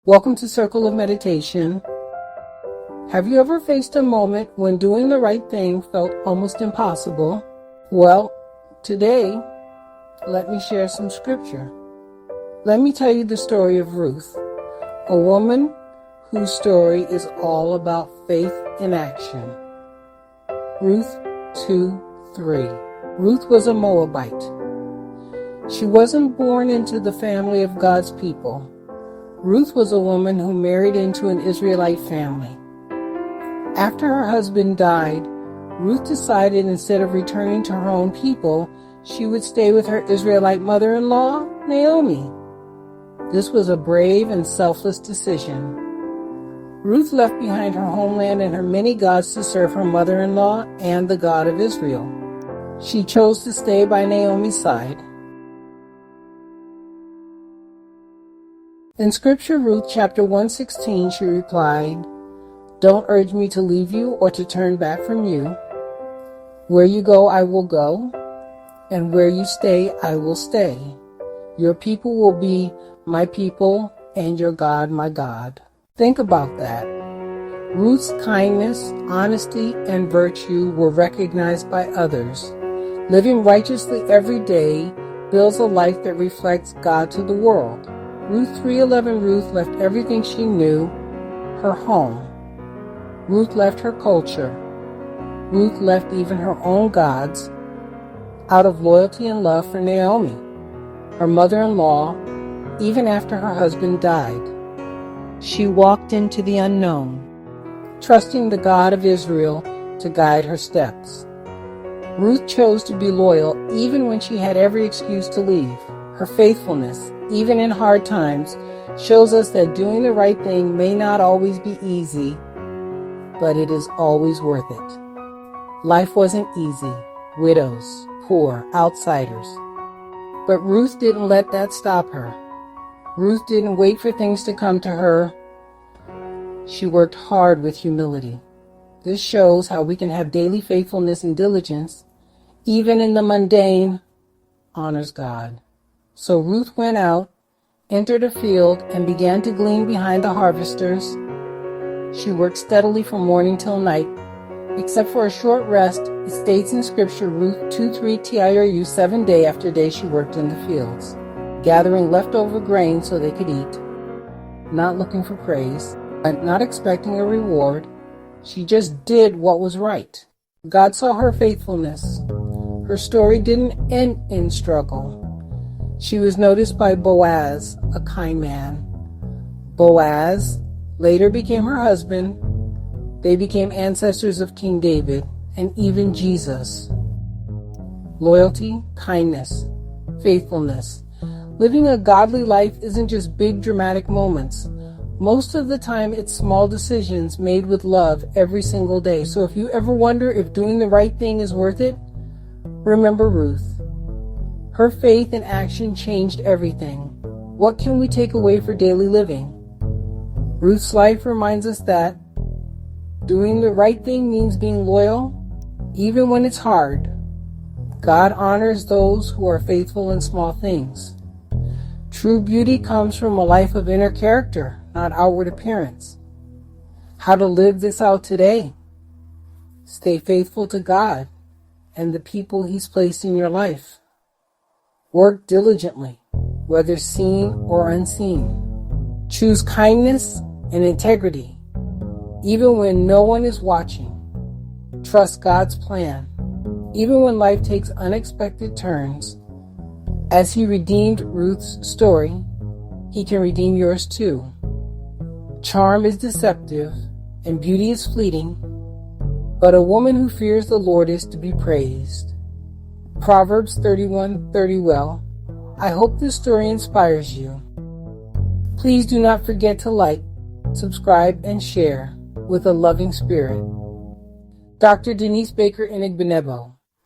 Welcome to Circle of Meditation. Have you ever faced a moment when doing the right thing felt almost impossible? Well, today, let me share some scripture. Let me tell you the story of Ruth, a woman whose story is all about faith in action. Ruth 2:3. Ruth was a Moabite. She wasn't born into the family of God's people. Ruth was a woman who married into an Israelite family. After her husband died, Ruth decided instead of returning to her own people, she would stay with her Israelite mother-in-law, Naomi. This was a brave and selfless decision. Ruth left behind her homeland and her many gods to serve her mother-in-law and the God of Israel. She chose to stay by Naomi's side. In Scripture, Ruth chapter 1:16, she replied, "Don't urge me to leave you or to turn back from you. Where you go, I will go, and where you stay, I will stay. Your people will be my people, and your God, my God." Think about that. Ruth's kindness, honesty, and virtue were recognized by others. Living righteously every day builds a life that reflects God to the world. Ruth 3:11. Ruth left everything she knew, her home. Ruth left her culture. Ruth left even her own gods out of loyalty and love for Naomi, her mother-in-law, even after her husband died. She walked into the unknown, trusting the God of Israel to guide her steps. Ruth chose to be loyal even when she had every excuse to leave. Her faithfulness, even in hard times, shows us that doing the right thing may not always be easy, but it is always worth it. Life wasn't easy. Widows, poor, outsiders. But Ruth didn't let that stop her. Ruth didn't wait for things to come to her. She worked hard with humility. This shows how we can have daily faithfulness and diligence, even in the mundane, honors God. So Ruth went out, entered a field, and began to glean behind the harvesters. She worked steadily from morning till night. Except for a short rest, it states in Scripture, Ruth 2:3 TIRU, 7 day after day she worked in the fields, gathering leftover grain so they could eat. Not looking for praise, and not expecting a reward. She just did what was right. God saw her faithfulness. Her story didn't end in struggle. She was noticed by Boaz, a kind man. Boaz later became her husband. They became ancestors of King David and even Jesus. Loyalty, kindness, faithfulness. Living a godly life isn't just big dramatic moments. Most of the time it's small decisions made with love every single day. So if you ever wonder if doing the right thing is worth it, remember Ruth. Her faith and action changed everything. What can we take away for daily living? Ruth's life reminds us that doing the right thing means being loyal, even when it's hard. God honors those who are faithful in small things. True beauty comes from a life of inner character, not outward appearance. How to live this out today? Stay faithful to God and the people He's placed in your life. Work diligently, whether seen or unseen. Choose kindness and integrity, even when no one is watching. Trust God's plan, even when life takes unexpected turns. As He redeemed Ruth's story, He can redeem yours too. Charm is deceptive and beauty is fleeting, but a woman who fears the Lord is to be praised. Proverbs 31:30. Well, I hope this story inspires you. Please do not forget to like, subscribe, and share with a loving spirit. Dr. Denise Baker Inigbenebo.